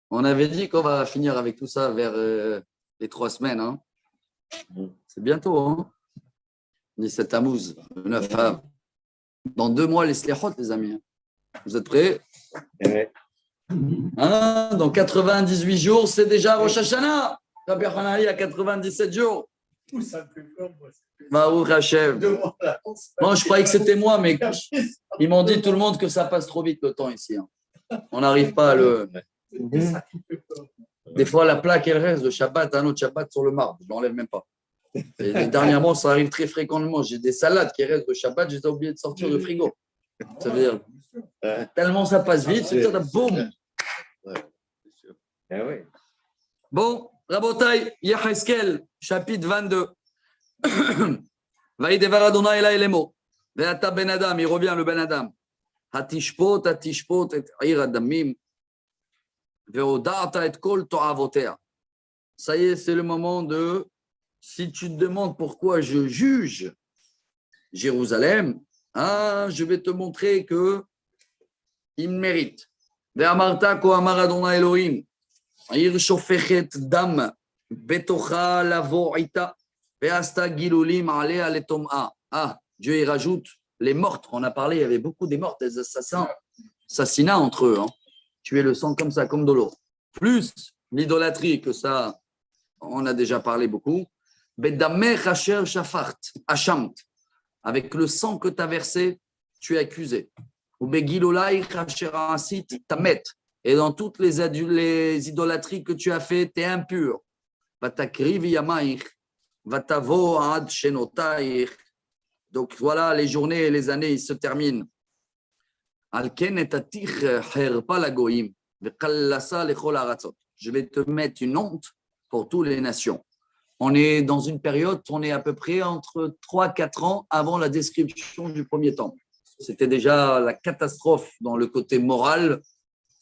On avait dit qu'on va finir avec tout ça vers les 3 semaines. Hein. C'est bientôt. Hein. 17 Tammuz, le 9 Av. Dans 2 mois, les Slichot, les amis. Vous êtes prêts? Hein, dans 98 jours, c'est déjà Rosh Hashanah. Rabbi Hanali a 97 jours. Ça me fait peur, moi. Baruch Hashem. Non, je croyais que c'était moi, mais ils m'ont dit tout le monde que ça passe trop vite le temps ici. Hein. On n'arrive pas à le. Des fois, la plaque, elle reste de Shabbat à un autre Shabbat sur le marbre. Je ne l'enlève même pas. Et dernièrement, ça arrive très fréquemment. J'ai des salades qui restent de Shabbat, j'ai oublié de sortir le frigo. Ça veut dire, tellement ça passe vite, c'est dire, boum. Bon, Rabotai, Yecheskel, chapitre 22. Vaïdevar Adonai Ela Elemo. Veata Ben Adam, il revient le Ben Adam. Hatishpot et Ir Adamim. Veodata et Kol Toavotea. Ça y est, c'est le moment de. Si tu te demandes pourquoi je juge Jérusalem, je vais te montrer que il mérite. Ve'amarta ko amar Adonai Elohim. Ir shofechet dam betocha lavo ita ve'asta gilulim alea letom'a. Dieu il rajoute les meurtres. On a parlé, il y avait beaucoup des morts, des assassinats entre eux. Hein. Tuer le sang comme ça, comme de l'eau. Plus l'idolâtrie, que ça, on a déjà parlé beaucoup. Bedamech asher shafart, ashamt. Avec le sang que tu as versé, tu es accusé. Ou begilolai asher asit tamet. Et dans toutes les idolâtries que tu as fait, tu es impur. Vatakriv yamaich, vatavo ad shenotaich. Donc voilà, les journées et les années, ils se terminent. Alken et atich herpa lagoim, vekallasa lechol aratzot. Je vais te mettre une honte pour toutes les nations. On est dans une période, on est à peu près entre 3-4 ans avant la description du premier temple. C'était déjà la catastrophe dans le côté moral.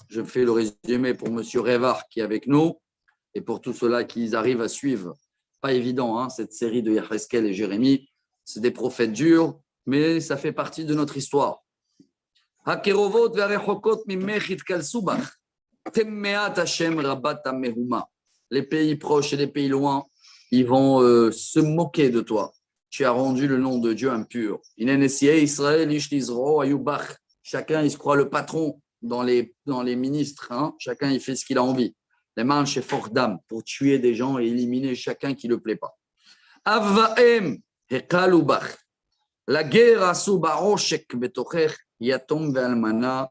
Je fais le résumé pour M. Révar qui est avec nous et pour tous ceux-là qui arrivent à suivre. Pas évident, hein, cette série de Yecheskel et Jérémie. C'est des prophètes durs, mais ça fait partie de notre histoire. Hakerovot ve'arechokot mimech itkalsu bach. Temmeat Hashem rabat hamehuma. Les pays proches et les pays loin, ils vont se moquer de toi. Tu as rendu le nom de Dieu impur. Israël, ayubach. Chacun, il se croit le patron dans les ministres. Hein. Chacun, il fait ce qu'il a envie. Les mains chez fort d'âme pour tuer des gens et éliminer chacun qui ne le plaît pas. Avaem hekalubach. La guerre a sous baroshek betocher yatom ve'almana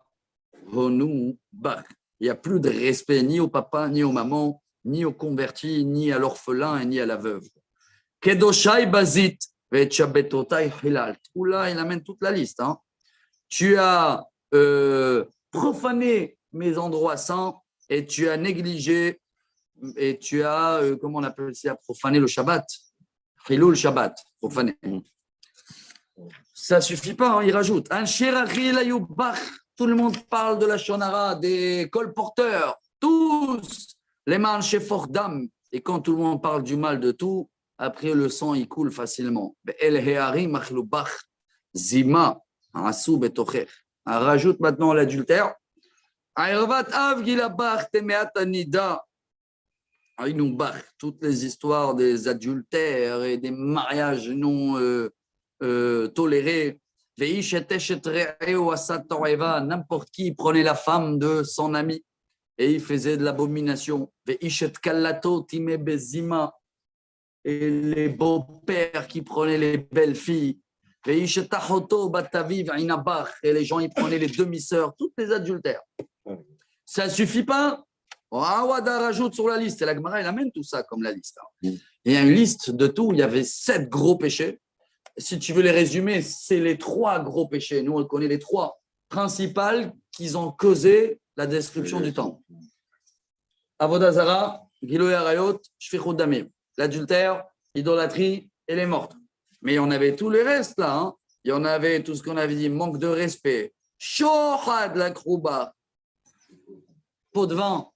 honu bach. Il n'y a plus de respect ni au papa, ni aux mamans, ni aux convertis, ni à l'orphelin, ni à la veuve. Kedoshai bazit ve'chabetotai hilalt. Oula, il amène toute la liste. Hein. Tu as profané mes endroits saints et tu as négligé et tu as, comment on appelle ça, profané le Shabbat. Hilul Shabbat, profané. Ça ne suffit pas, hein, il rajoute. Un sherachi layubach. Tout le monde parle de la shonara, des colporteurs, tous. Les mains chez fort d'âme. Et quand tout le monde parle du mal de tout, après le sang, il coule facilement. El heari machlubach zima asu betocher. On rajoute maintenant l'adultère. Ayravat av gilabach temeat anida. Toutes les histoires des adultères et des mariages non tolérés. N'importe qui prenait la femme de son ami et il faisait de l'abomination. Et les beaux-pères qui prenaient les belles-filles. Et les gens ils prenaient les demi-sœurs, toutes les adultères. Ça ne suffit pas. Awada rajoute sur la liste. Et la Gemara, elle amène tout ça comme la liste. Il y a une liste de tout. Il y avait 7 gros péchés. Si tu veux les résumer, c'est les 3 gros péchés. Nous, on connaît les 3 principales qui ont causé la destruction du temple. Avodah Zara, Giloy Arayot, Shfichut Damim. L'adultère, l'idolâtrie et les meurtres. Mais il y en avait tous les restes là. Hein. Il y en avait tout ce qu'on avait dit, manque de respect. Shohad, la krouba. Pot de vin.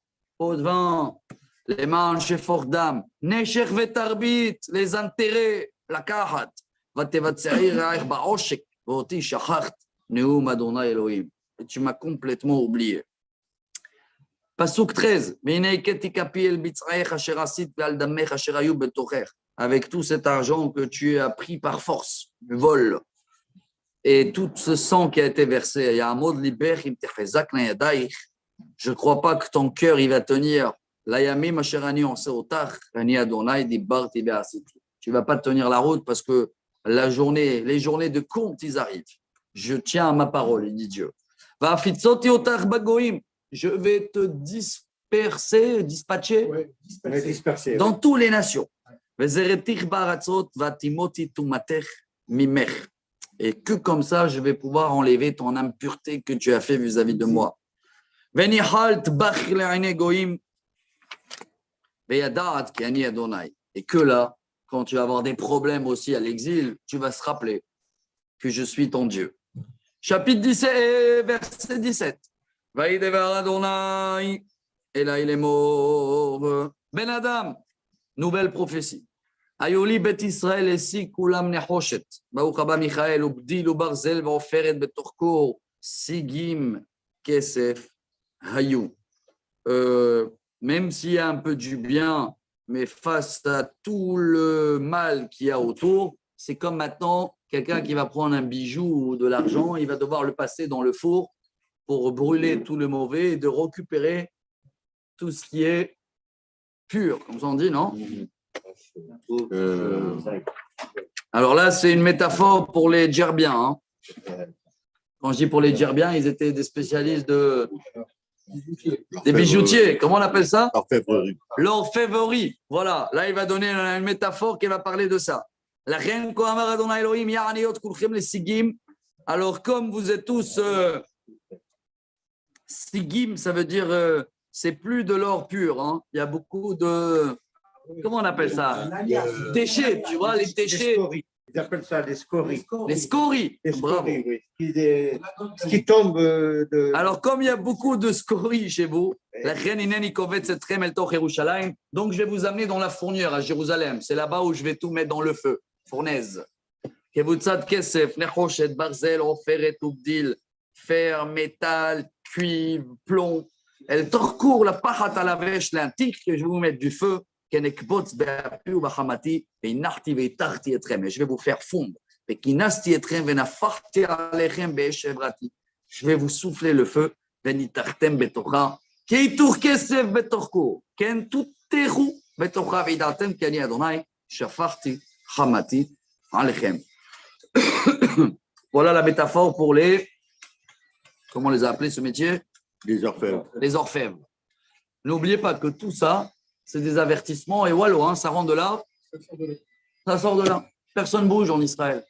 Les mains chez fort d'âme. Neshech vetarbit, les intérêts, la kahat. Et tu m'as complètement oublié. Pasuk 13. Avec tout cet argent que tu as pris par force, le vol, et tout ce sang qui a été versé, il y a un mot de libère, je ne crois pas que ton cœur il va tenir. Tu ne vas pas tenir la route parce que les journées de compte, ils arrivent. Je tiens à ma parole, il dit Dieu. Je vais te dispatcher dans toutes les nations. Et que comme ça, je vais pouvoir enlever ton impureté que tu as fait vis-à-vis de moi. Et que là, quand tu vas avoir des problèmes aussi à l'exil, tu vas se rappeler que je suis ton Dieu. Chapitre 17, verset 17. Vaïdevar Adonai, et là il est mort. Ben Adam, nouvelle prophétie. Ayoli bet Israël esi kulam nechoshet. Baruch haba Michael, ubdil ubarzel vaoferet betorko sigim kesef hayu. Même s'il y a un peu du bien, mais face à tout le mal qu'il y a autour, c'est comme maintenant quelqu'un qui va prendre un bijou ou de l'argent, il va devoir le passer dans le four pour brûler tout le mauvais et de récupérer tout ce qui est pur, comme ça on dit, non? Alors là, c'est une métaphore pour les djerbiens. Hein. Quand je dis pour les djerbiens, ils étaient des spécialistes des bijoutiers. Comment on appelle ça? L'orfèvrerie. L'orfèvrerie. Voilà. Là, il va donner une métaphore qui va parler de ça. La reine Kohamar Adonai Elohim Ya'aniot Kulchem les Sigim. Alors, comme vous êtes tous Sigim, ça veut dire c'est plus de l'or pur. Hein. Il y a beaucoup de. Comment on appelle ça? Déchets, tu vois, les déchets. Ils appellent ça les scories. Les scories. Les Bravo. scories, oui. Ce qui tombe de. Alors, comme il y a beaucoup de scories chez vous, la reine Ineni Kovet Setrem El Toch Yerushalayim, donc je vais vous amener dans la fournière à Jérusalem. C'est là-bas où je vais tout mettre dans le feu. Fournaise. Kevutzat Kesef, Nechoshet, Barzel, Oferet, Ubdil, fer, métal, cuivre, plomb. El Torkour, la pachat à la vêche, l'antique que je vais vous mettre du feu. Je vais vous faire fondre. Je vais vous souffler le feu. Voilà la métaphore pour les. Comment on les a appelés ce métier? Les orfèvres. Les orfèvres. N'oubliez pas que tout ça, c'est des avertissements. Et voilà, hein, ça rentre de là. Ça sort de là. Personne ne bouge en Israël.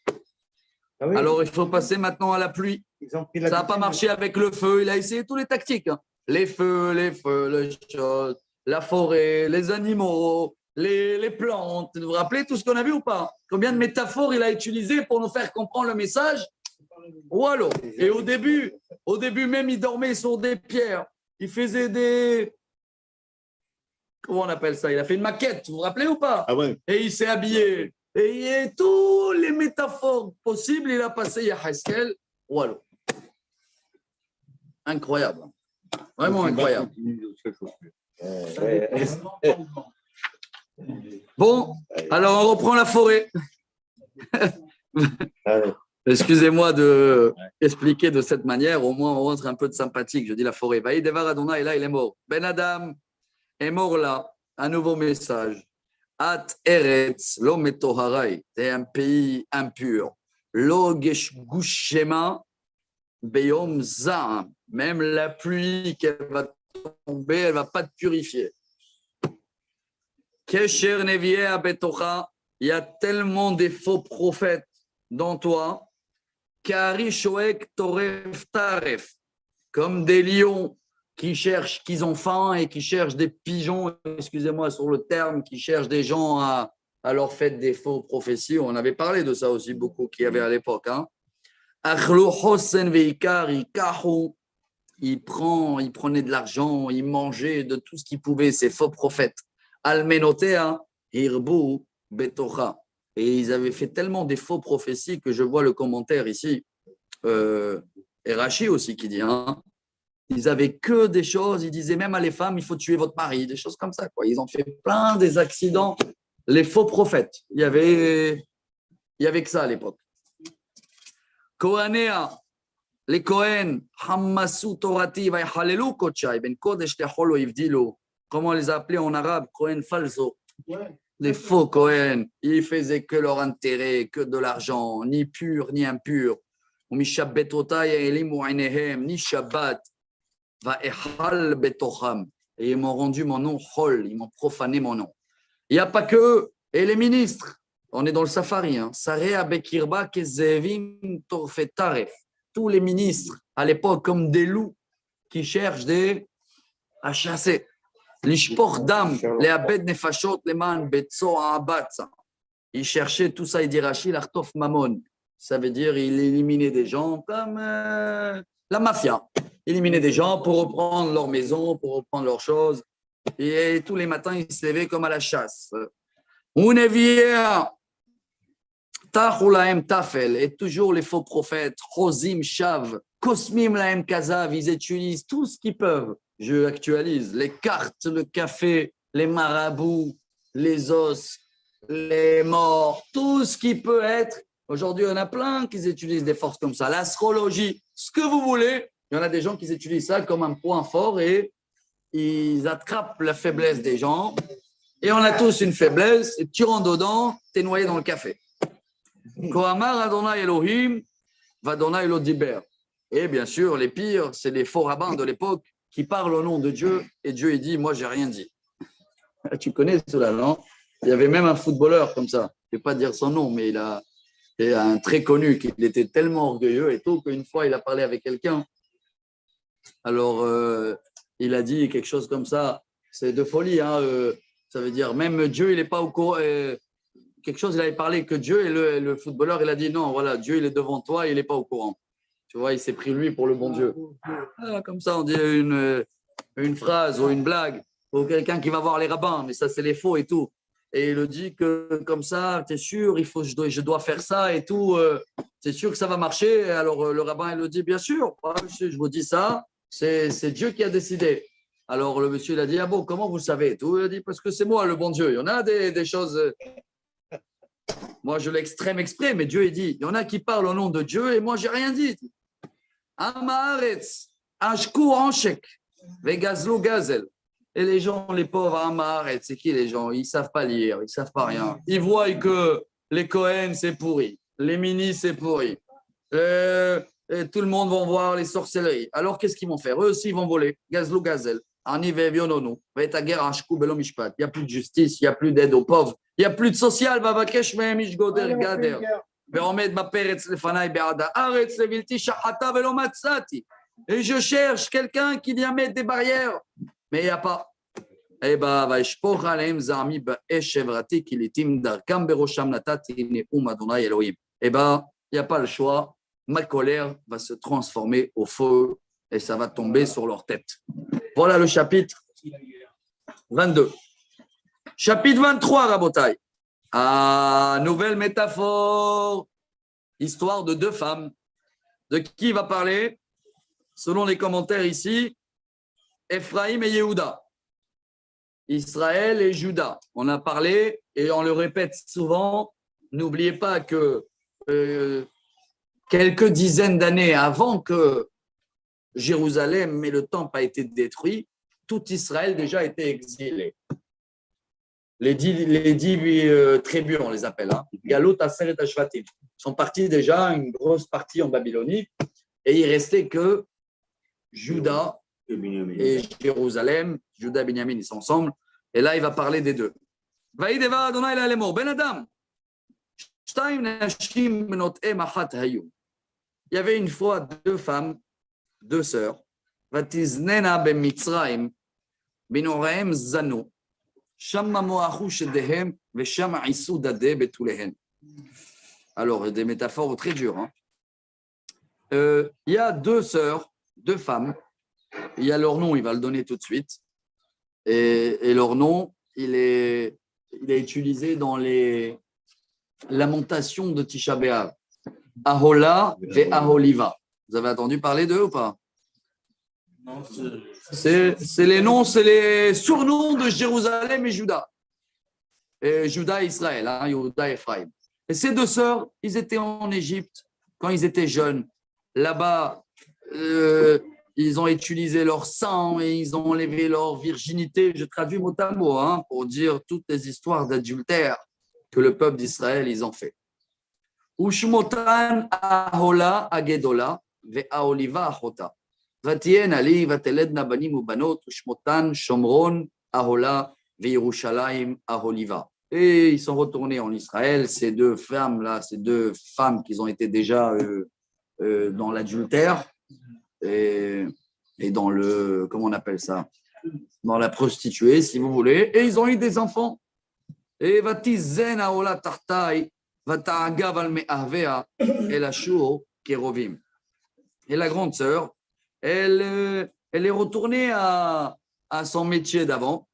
Ah oui. Alors, il faut passer maintenant à la pluie. Ça n'a pas marché avec le feu. Il a essayé toutes les tactiques. Hein. Les feux, les choses, la forêt, les animaux, les plantes. Vous vous rappelez tout ce qu'on a vu ou pas? Combien de métaphores il a utilisé pour nous faire comprendre le message? Voilà. Et au début même, il dormait sur des pierres. Il faisait des... Comment on appelle ça? Il a fait une maquette, vous vous rappelez ou pas? Ah ouais. Et il s'est habillé. Et tous les métaphores possibles, il a passé Yaheskel. Voilà. Incroyable. Vraiment incroyable. Bon, alors on reprend la forêt. Excusez-moi de expliquer de cette manière, au moins on rentre un peu de sympathique. Je dis la forêt. Vaïdevar Adonai, et là il est mort. Ben Adam est mort là. Un nouveau message. At Eretz, lo metoharai. C'est un pays impur. Lo gushema beyom za'am. Même la pluie qu'elle va tomber, elle ne va pas te purifier. Kesher nevieh abetocha. Il y a tellement de faux prophètes dans toi. Kari shoek toref taref. Comme des lions qui cherchent, qui ont faim et qui cherchent des pigeons, excusez-moi sur le terme, qui cherchent des gens à leur faire des faux prophéties. On avait parlé de ça aussi beaucoup qu'il y avait à l'époque. Hein. Il prenait de l'argent, il mangeait de tout ce qu'il pouvait, ces faux prophètes. Almenotea, hirbu, betocha. Et ils avaient fait tellement des faux prophéties que je vois le commentaire ici. Et Rachi aussi qui dit, hein, Ils avaient que des choses, ils disaient même à les femmes, il faut tuer votre mari, des choses comme ça, quoi. Ils ont fait plein des accidents. Les faux prophètes, il y avait que ça à l'époque. Kohanea, les Kohen, Hammasu Torati, Vayhalelu Kochai, Ben Kodesh Teholo Ivdilo. Comment on les appelait en arabe? Kohen falso. Les faux Kohen, ils faisaient que leur intérêt, que de l'argent, ni pur ni impur. Ni Shabbat, Va'echal Betocham. Et ils m'ont rendu mon nom Hol, ils m'ont profané mon nom. Il n'y a pas que eux. Et les ministres, on est dans le safari. Sarea Bekirba Kezevim Torfetaref. Tous les ministres, à l'époque, comme des loups qui cherchent à chasser. L'ishpor dam, les abed nefashot, les man, betso abatza. Il cherchait tout ça, il dit Rachid, l'artof mamon. Ça veut dire il éliminait des gens comme la mafia. Il éliminait des gens pour reprendre leur maison, pour reprendre leurs choses. Et tous les matins, il se levait comme à la chasse. Et toujours les faux prophètes, Chosim, Shav, Kosmim Laem Kazav, ils utilisent tout ce qu'ils peuvent. Je actualise les cartes, le café, les marabouts, les os, les morts, tout ce qui peut être. Aujourd'hui, il y en a plein qui utilisent des forces comme ça. L'astrologie, ce que vous voulez, il y en a des gens qui utilisent ça comme un point fort et ils attrapent la faiblesse des gens. Et on a tous une faiblesse, et tu rentres dedans, tu es noyé dans le café. Kohamar Adonai Elohim, Vadonai Elodiber. Et bien sûr, les pires, c'est les faux rabbins de l'époque qui parlent au nom de Dieu, et Dieu il dit, moi j'ai rien dit. Tu connais cela, non? Il y avait même un footballeur comme ça, je ne vais pas dire son nom, mais il est un très connu, qui était tellement orgueilleux et tout, qu'une fois il a parlé avec quelqu'un. Alors, il a dit quelque chose comme ça, c'est de folie, ça veut dire, même Dieu, il n'est pas au courant. Quelque chose, il avait parlé que Dieu, et le footballeur, il a dit non, voilà, Dieu, il est devant toi, il n'est pas au courant. Tu vois, il s'est pris lui pour le bon Dieu. Comme ça, on dit une phrase ou une blague, ou quelqu'un qui va voir les rabbins, mais ça, c'est les faux et tout. Et il le dit que comme ça, tu es sûr, je dois faire ça et tout, c'est sûr que ça va marcher. Alors, le rabbin, il le dit, bien sûr, je vous dis ça, c'est Dieu qui a décidé. Alors, le monsieur, il a dit, ah bon, comment vous savez tout? Il a dit, parce que c'est moi, le bon Dieu. Il y en a des choses... Moi, je l'extrême exprès, mais Dieu, il dit, il y en a qui parlent au nom de Dieu et moi, j'ai rien dit. Amaretz, Ashku Anshek, Vegazlo Gazel. Et les gens, les pauvres, Amaretz, c'est qui les gens? Ils ne savent pas lire, ils ne savent pas rien. Ils voient que les Cohen, c'est pourri, les ministres, c'est pourri. Et tout le monde va voir les sorcelleries. Alors, qu'est-ce qu'ils vont faire? Eux aussi, ils vont voler. Gazlo Gazel. Il n'y a plus de justice, il n'y a plus d'aide aux pauvres, il n'y a plus de social. Et je cherche quelqu'un qui vient mettre des barrières, mais il n'y a pas. Eh bien, il n'y a pas le choix. Ma colère va se transformer au feu et ça va tomber sur leur tête. Voilà le chapitre 22. Chapitre 23, Rabotai. Nouvelle métaphore. Histoire de deux femmes. De qui il va parler? Selon les commentaires ici, Ephraïm et Yehuda. Israël et Juda. On a parlé et on le répète souvent. N'oubliez pas que quelques dizaines d'années avant que Jérusalem et le temple a été détruit, tout Israël déjà était exilé. Les dix tribus, on les appelle. Galot, Aseret, Ashvatim. Ils sont partis déjà, une grosse partie en Babylonie, et il restait que Juda et Jérusalem. Juda et Binyamin, ils sont ensemble. Et là, il va parler des deux. Ben Adam. Il y avait une fois deux femmes, deux sœurs. Vatiznena ben Mitzrayim, binoraim zano, shamma moachu shedehem, vesham isu dade betulehen. Alors, des métaphores très dures. Il y a deux sœurs, deux femmes. Il y a leur nom, il va le donner tout de suite. Et leur nom, il est utilisé dans les lamentations de Tisha B'Av. Ahola et Aholiva. Vous avez entendu parler d'eux ou pas? C'est les noms, c'est les surnoms de Jérusalem et Juda. Et Juda et Israël, hein, Juda et Ephraim. Et ces deux sœurs, ils étaient en Égypte quand ils étaient jeunes. Là-bas, ils ont utilisé leur sang et ils ont enlevé leur virginité. Je traduis mot à mot hein, pour dire toutes les histoires d'adultère que le peuple d'Israël, ils ont fait. Ushmotan ahola agedola ve'aoliva achota. ותהיינה לי ותלדנה בנים ובנות ושמותן שומרון אהולה וירושלים אהוליבה. Et ils sont retournés en Israël, ces deux femmes-là, ces deux femmes qui ont été déjà dans l'adultère et dans le, comment on appelle ça, dans la prostituée, si vous voulez, et ils ont eu des enfants. Et vatizen aola tartai vata'agav al me'avea el ashur kerovim. Et la grande sœur, elle est retournée à son métier d'avant.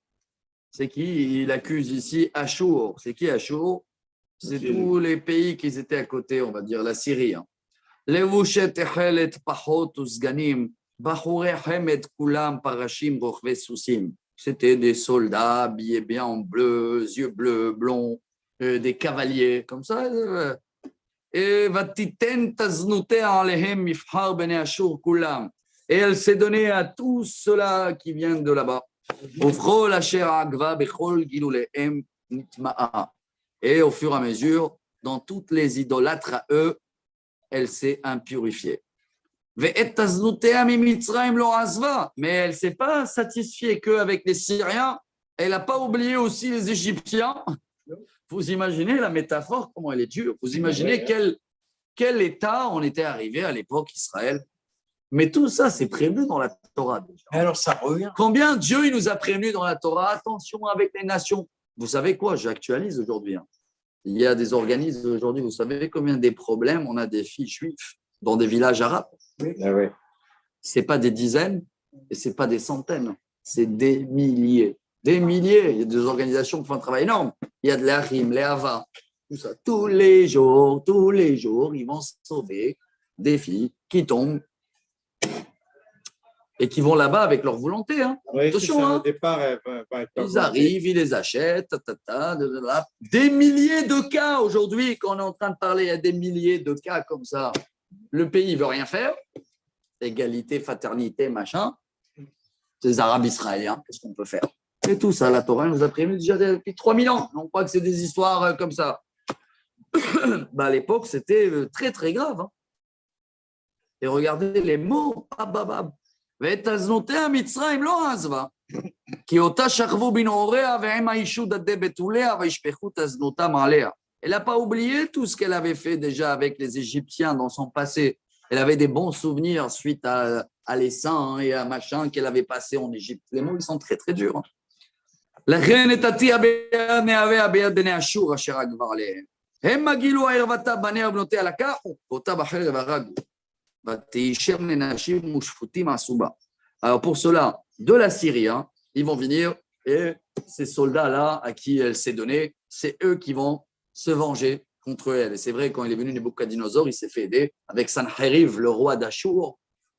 C'est qui? Il accuse ici Achour. C'est qui Achour? C'est tous les pays qui étaient à côté, on va dire, la Syrie. Levushet echelet pachot usganim, bachurechem et kulam parashim rochve susim. C'était des soldats habillés bien en bleu, yeux bleus, blonds, des cavaliers, comme ça. Et vatiten taznutea alehem mifhar bene Ashur kulam. Et elle s'est donnée à tous ceux-là qui viennent de là-bas. Et au fur et à mesure, dans toutes les idolâtres à eux, elle s'est impurifiée. Mais elle ne s'est pas satisfiée qu'avec les Syriens, elle n'a pas oublié aussi les Égyptiens. Vous imaginez la métaphore, comment elle est dure. Vous imaginez quel état on était arrivé à l'époque Israël. Mais tout ça, c'est prévu dans la Torah déjà. Alors ça revient. Combien Dieu il nous a prévenu dans la Torah? Attention avec les nations. Vous savez quoi? J'actualise aujourd'hui. Il y a des organismes aujourd'hui. Vous savez combien des problèmes on a des filles juives dans des villages arabes? Oui. Ah oui. Ce n'est pas des dizaines et ce n'est pas des centaines. C'est des milliers. Des milliers. Il y a des organisations qui font un travail énorme. Il y a de l'Arim, les Hava, tout ça. Tous les jours, ils vont sauver des filles qui tombent et qui vont là-bas avec leur volonté. Hein. Oui, attention, ça, hein. Au départ, ils arrivent, ils les achètent. Des milliers de cas aujourd'hui, quand on est en train de parler, il y a des milliers de cas comme ça. Le pays ne veut rien faire. Égalité, fraternité, machin. C'est les Arabes israéliens, qu'est-ce qu'on peut faire? Et tout ça, la Torah nous a prévenu déjà depuis 3000 ans. On croit que c'est des histoires comme ça. À l'époque, c'était très, très grave. Hein. Et regardez les mots. ואת הזנותיה מצרים לא עזבה, כי אותה שכבו בנעוריה והם האישו דדי בתוליה וישפכו את הזנותם עליה. Elle n'a pas oublié tout ce qu'elle avait fait déjà avec les Égyptiens dans son passé. Elle avait des bons souvenirs suite à l'essaim et à machin qu'elle avait passé en Égypte. Les mots, ils sont très, très durs. לכן נתתי ביד נאביה ביד בני אשור אשר אגבר עליהם. הם גילו ערוותה בניה ובנותיה לקחו, ואותה בחרב הרגו. Alors pour cela, de la Syrie, hein, ils vont venir et ces soldats-là à qui elle s'est donnée, c'est eux qui vont se venger contre elle. Et c'est vrai, quand il est venu Nebuchadnezzar, il s'est fait aider avec Sancheriv, le roi d'Achour,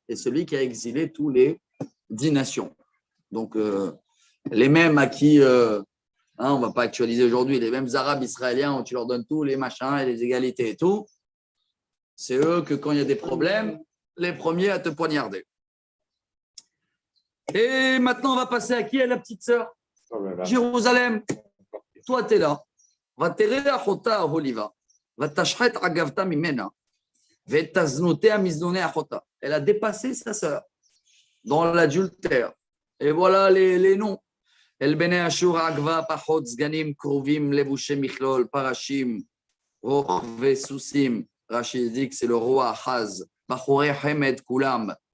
et celui qui a exilé tous les 10 nations. Donc les mêmes à qui, on ne va pas actualiser aujourd'hui, les mêmes Arabes israéliens où tu leur donnes tous les machins et les égalités et tout, c'est eux que quand il y a des problèmes, les premiers à te poignarder. Et maintenant, on va passer à qui? À la petite sœur. Jérusalem. Toi, tu es là. Va terrer achota aholiva. Va tashchet agavta mimena. Va taznotea mizdone achota. Elle a dépassé sa sœur dans l'adultère. Et voilà les noms. El bene ashur agva pachot zganim kruvim levushe michlol parashim rochve susim. Rachid dit que c'est le roi Ahaz.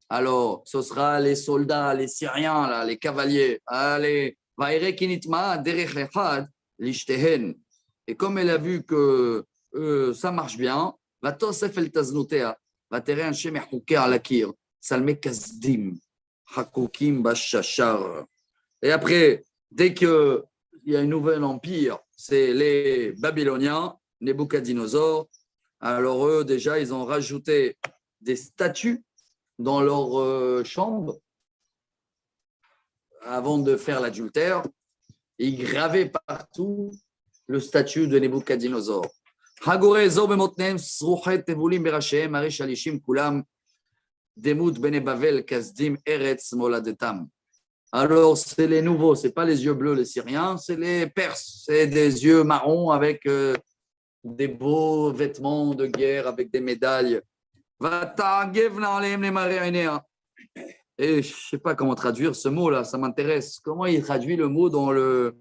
Alors, ce sera les soldats, les Syriens, là, les cavaliers. Allez, et comme elle a vu que ça marche bien, et après, dès qu'il y a un nouvel empire, c'est les Babyloniens, Nebuchadnezzar. Alors eux, déjà, ils ont rajouté des statues dans leur chambre avant de faire l'adultère, il gravait partout le statut de Nebuchadnezzar. Hagore zo bemotnem sruchet tevulim berashem arish alishim kulam demut bene Bavel kasdim eretz moladetam. Alors, c'est les nouveaux, ce n'est pas les yeux bleus, les Syriens, c'est les Perses. C'est des yeux marrons avec des beaux vêtements de guerre, avec des médailles. Et je ne sais pas comment traduire ce mot-là, ça m'intéresse. Comment il traduit le mot dans le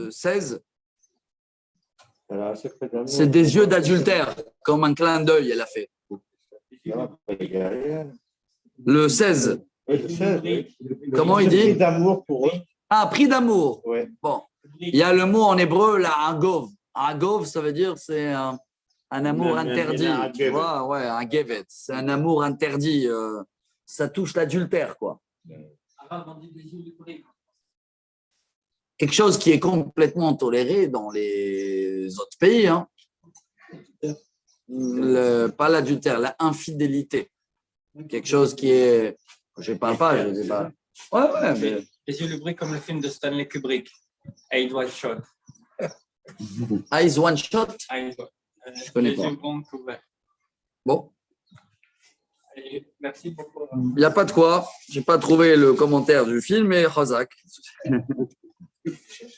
16 ? C'est des yeux d'adultère, comme un clin d'œil, elle a fait. Le 16. Comment il dit ? Prix d'amour pour eux. Ah, prix d'amour. Ouais. Bon, il y a le mot en hébreu, la agov. Agov, ça veut dire c'est un amour interdit. Tu vois, ouais, un gevet. C'est un amour interdit. Ça touche l'adultère, quoi. Quelque chose qui est complètement toléré dans les autres pays. Hein. Pas l'adultère, l'infidélité. Quelque chose qui est. Je ne parle pas, je ne sais pas. Ouais, mais. Les yeux lubriques comme le film de Stanley Kubrick, Eyes Wide Shut. Eyes One Shot. Je connais les pas. yeux grands ouverts. Bon, Et merci beaucoup. il n'y a pas de quoi. Je n'ai pas trouvé le commentaire du film, mais Chazak.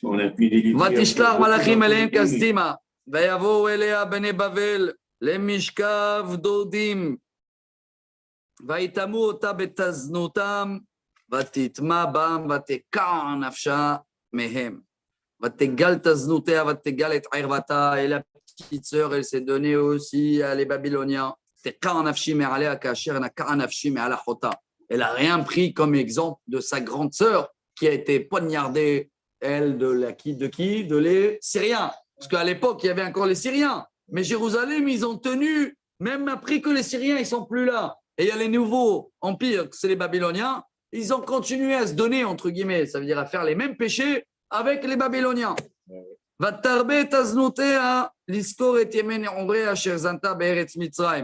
On a pu délivrer. ותשלח מלאכים אליהם כסדימה, ויבואו אליה בני בבל למשכב דודים, ויטמאו אותה בתזנותם, ותטמא בם, ותקע נפשה מהם. ותגל תזנותיה, ותגל את ערוותה. Et la petite sœur, elle s'est donnée aussi à les Babyloniens. תקע נפשי מעליה כאשר נקע נפשי מעל אחותה. Elle n'a rien pris comme exemple de sa grande sœur qui a été poignardée. Elle, de qui? De les Syriens. Parce qu'à l'époque, il y avait encore les Syriens. Mais Jérusalem, ils ont tenu, même après que les Syriens, ils ne sont plus là. Et il y a les nouveaux empires, c'est les Babyloniens. Ils ont continué à se donner, entre guillemets. Ça veut dire à faire les mêmes péchés avec les Babyloniens.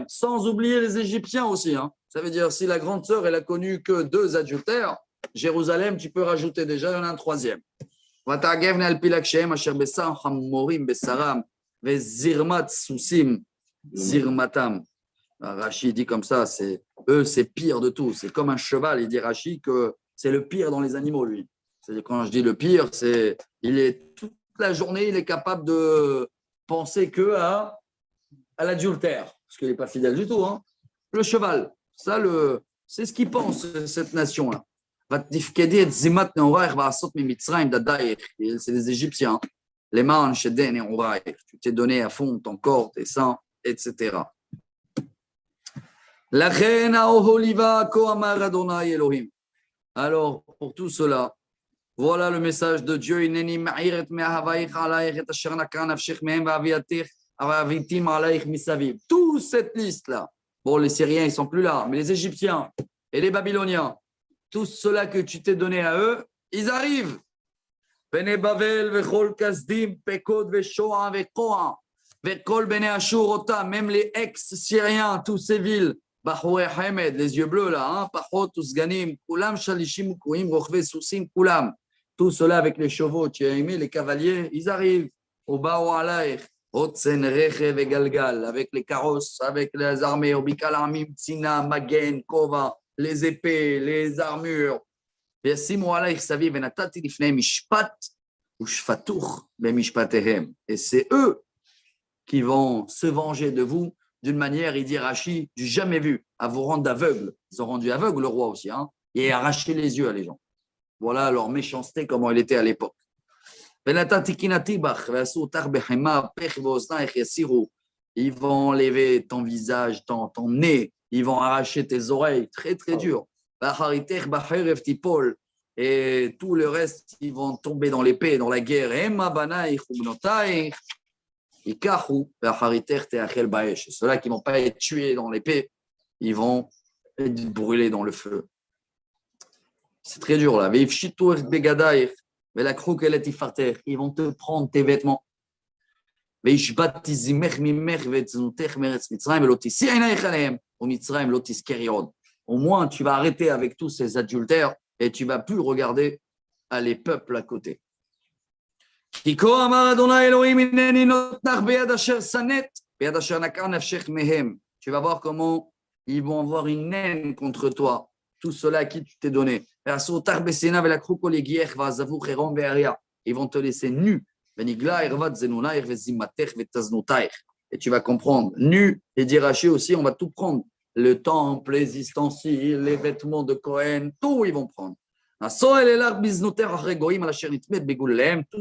Sans oublier les Égyptiens aussi. Hein. Ça veut dire, si la grande sœur, elle a connu que 2 adultères, Jérusalem, tu peux rajouter déjà, il y en a un 3e. ותעגבנה על פי לקשיהם אשר בשר חמורים בשרם וזרמת סוסים זרמתם. Rachi dit comme ça, c'est pire de tout. C'est comme un cheval, il dit Rachi que c'est le pire dans les animaux, lui. C'est-à-dire, quand je dis le pire, il est toute la journée, il est capable de penser que à l'adultère, parce qu'il n'est pas fidèle du tout. Hein. Le cheval, ça, c'est ce qu'il pense, cette nation-là. C'est les Égyptiens. Les manches, tu t'es donné à fond ton corps, tes sangs, etc. Alors, pour tout cela, voilà le message de Dieu. Toute cette liste-là. Bon, les Syriens, ils ne sont plus là, mais les Égyptiens et les Babyloniens, tout cela que tu t'es donné à eux, ils arrivent. Bene Bavel, Vechol Kasdim, Pekod, Veshoa, Vekoa, Vekol Bene Ashur, Ota, même les ex-Syriens, tous ces villes, Bahoué Hamed, les yeux bleus là, hein, Pachot, Usganim, Kulam, Shalishim, Kouim, Rochve, Sousim, Kulam, tout cela avec les chevaux, tu as aimé les cavaliers, ils arrivent. Au Bao Alaïr, Otsen, Rechev et Galgal, avec les carrosses, avec les armées, Obikal Amim, Tsina, Magen, Kova, les épées, les armures. Et c'est eux qui vont se venger de vous d'une manière, il dit Rachi, du jamais vu, à vous rendre aveugles. Ils ont rendu aveugles le roi aussi, hein, et arraché les yeux à les gens. Voilà leur méchanceté, comment elle était à l'époque. Ils vont enlever ton visage, ton nez, ils vont arracher tes oreilles, très très dur. Et tout le reste, ils vont tomber dans l'épée, dans la guerre. Ceux-là qui ne vont pas être tués dans l'épée, ils vont être brûlés dans le feu. C'est très dur là. Ils vont te prendre tes vêtements. Au moins, tu vas arrêter avec tous ces adultères et tu ne vas plus regarder les peuples à côté. Tu vas voir comment ils vont avoir une haine contre toi, tout cela à qui tu t'es donné. Ils vont te laisser nu. Et tu vas comprendre. Nu et d'Iraché aussi, on va tout prendre. Le temple, les ustensiles, les vêtements de Cohen, tout ils vont prendre. Tout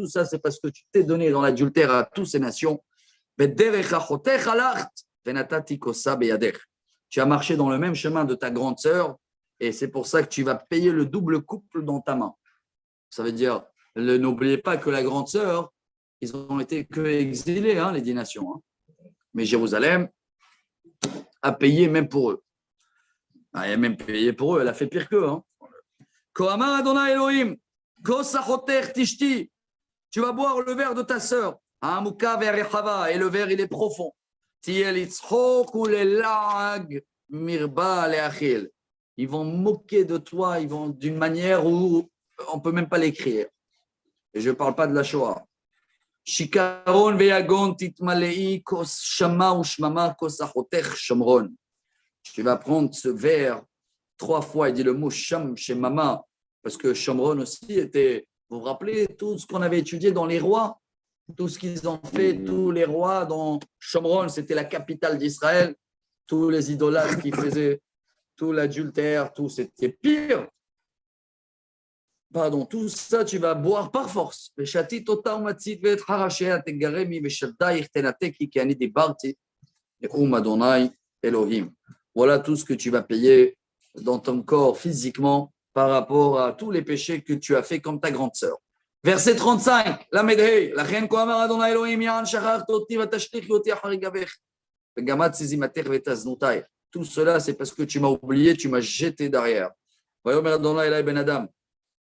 ça, c'est parce que tu t'es donné dans l'adultère à toutes ces nations. Tu as marché dans le même chemin de ta grande sœur et c'est pour ça que tu vas payer le double couple dans ta main. Ça veut dire, n'oubliez pas que la grande sœur, ils ont été que exilés, les 10 nations. Mais Jérusalem a payé même pour eux. Elle a même payé pour eux, elle a fait pire qu'eux. Kohamar Adonai Elohim, Kosachoter Tishti, tu vas boire le verre de ta sœur. Amuka verechava, et le verre il est profond. Tiel itzchok ou les lag mirba leachil. Ils vont moquer de toi, ils vont d'une manière où on ne peut même pas l'écrire. Et je ne parle pas de la Shoah. Shikaron veyagon titmalei kos shama ou shmama kosachoter shamron. Tu vas prendre ce verre 3 fois, il dit le mot Sham chez Mama, parce que Shamron aussi était, vous vous rappelez, tout ce qu'on avait étudié dans les rois, tout ce qu'ils ont fait, tous les rois dans Shamron, c'était la capitale d'Israël, tous les idolâtres qui faisaient, tout l'adultère, tout, c'était pire. Pardon, tout ça, tu vas boire par force. Voilà tout ce que tu vas payer dans ton corps physiquement par rapport à tous les péchés que tu as fait comme ta grande sœur. Verset 35, la Medhei, la reine Kohamar Adonai Elohim Yan Shachar Toti Vatashlich Yoti Acharigavech Begamat Sizimatech Vetaznoutai. Tout cela, c'est parce que tu m'as oublié, tu m'as jeté derrière. Vayomer Adonai Elai Ben Adam,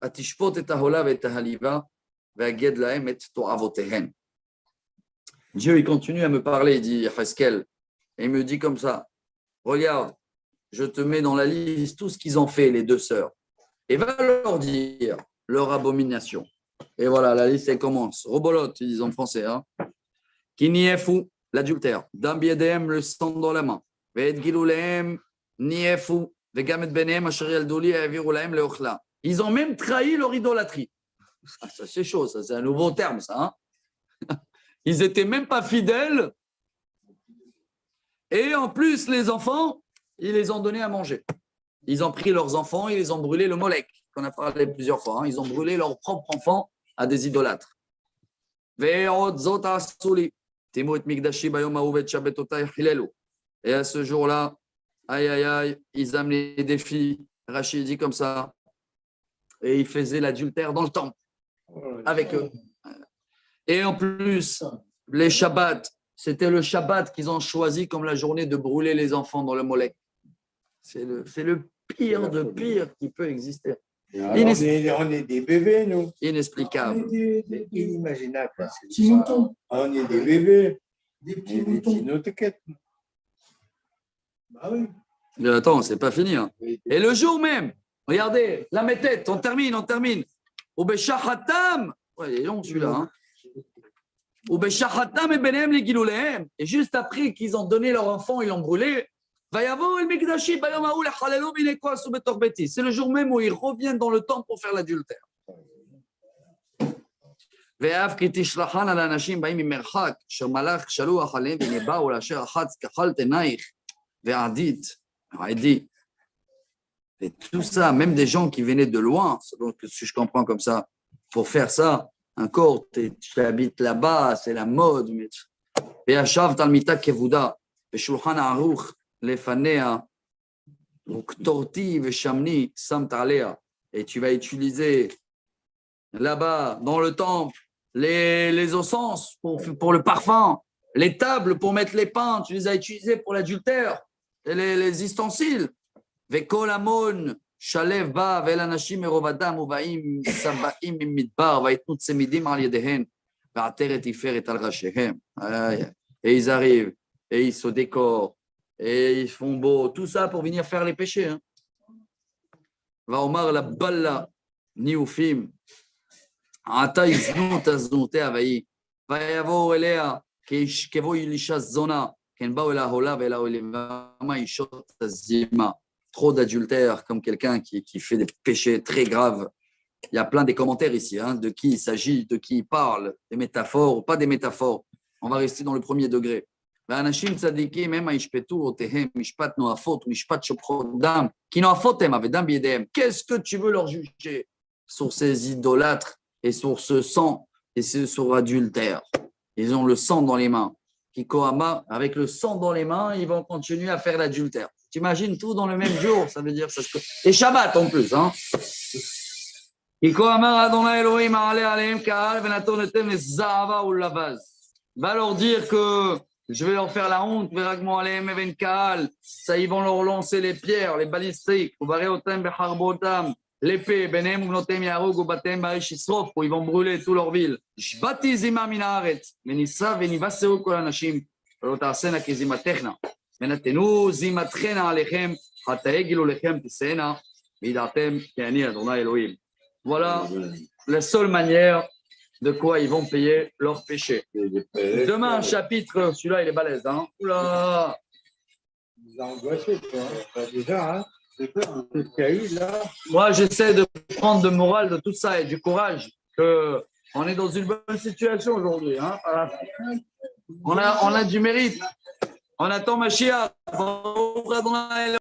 Atishpot et Aholav et Ahaliva, Veaged Lahem et Toavotehen. Dieu, il continue à me parler, il dit Cheskel, et il me dit comme ça, regarde, je te mets dans la liste tout ce qu'ils ont fait, les 2 sœurs. Et va leur dire leur abomination. Et voilà, la liste, elle commence. Robolote, ils disent en français. Kiniefu, l'adultère. Dambiedem, le sang dans la main. Ve'ed gilulehem, niefu, ve'gamet benem, asher yaldoli, avirulahem, leochla. Ils ont même trahi leur idolâtrie. Ça, c'est chaud, ça, c'est un nouveau terme, ça. Ils n'étaient même pas fidèles. Et en plus, les enfants, ils les ont donnés à manger. Ils ont pris leurs enfants, ils les ont brûlés, le Molek, qu'on a parlé plusieurs fois. Ils ont brûlé leurs propres enfants à des idolâtres. Et à ce jour-là, aïe, aïe, aïe, ils amenaient des filles, Rachid dit comme ça, et ils faisaient l'adultère dans le temple avec eux. Et en plus, les Shabbats, c'était le Shabbat qu'ils ont choisi comme la journée de brûler les enfants dans le Molek. C'est le pire de pire qui peut exister. On est des bébés, nous. Inexplicable. Inimaginable. Petits moutons. On est des bébés. Des petits moutons. Bah oui. Mais attends, c'est pas fini. Et le jour même, regardez, la métette, on termine. Au Beshachatam, ouais, il est long celui-là. Au Beshachatam et Benem les Gilulehem. Et juste après qu'ils ont donné leur enfant, ils l'ont brûlé. C'est le jour même où ils reviennent dans le temple pour faire l'adultère. Et tout ça, même des gens qui venaient de loin, donc si je comprends comme ça, pour faire ça, encore, tu habites là-bas, c'est la mode. Et Ashav Talmita Kevuda, et Shulchan Aruch, Lefanea, Torti, Veshamni, Samtalea. Et tu vas utiliser là-bas, dans le temple, les encens pour le parfum, les tables pour mettre les pains, tu les as utilisés pour l'adultère, et les ustensiles. Vekol Amon, Shalev Ba, Velanashim Erovadam, Uvaim, Sabaim, Midbar, Vaitnut Semidim al Yedehen, Vateret Iferet al Rashehem. Et ils arrivent, et ils se décorent, et ils font beau, tout ça pour venir faire les péchés. va omar la balla niufim ata iznu taznuté avayi va yavo elea kevo ilisha zona ken bao la hola vela olivama ishot zima. Trop d'adultère comme quelqu'un qui fait des péchés très graves. Il y a plein de commentaires ici, hein, de qui il s'agit, de qui il parle, des métaphores ou pas des métaphores. On va rester dans le premier degré. Qu'est-ce que tu veux leur juger sur ces idolâtres et sur ce sang et sur l'adultère? Ils ont le sang dans les mains. Avec le sang dans les mains, ils vont continuer à faire l'adultère. T'imagines tout dans le même jour, ça veut dire ça. Et Shabbat en plus, hein. Va leur dire que je vais leur faire la honte, ça, ils vont leur lancer les pierres, les balistiques, l'épée, ils vont brûler toute leur ville. Voilà la seule manière de quoi ils vont payer leurs péchés. Demain, chapitre, celui-là, il est balèze. Hein. Oula. Ils ont angoissé, toi. Déjà, hein. C'est quoi ce qu'il y a eu là? Moi, j'essaie de prendre de morale de tout ça et du courage. On est dans une bonne situation aujourd'hui. Hein. On a du mérite. On attend Mashiach.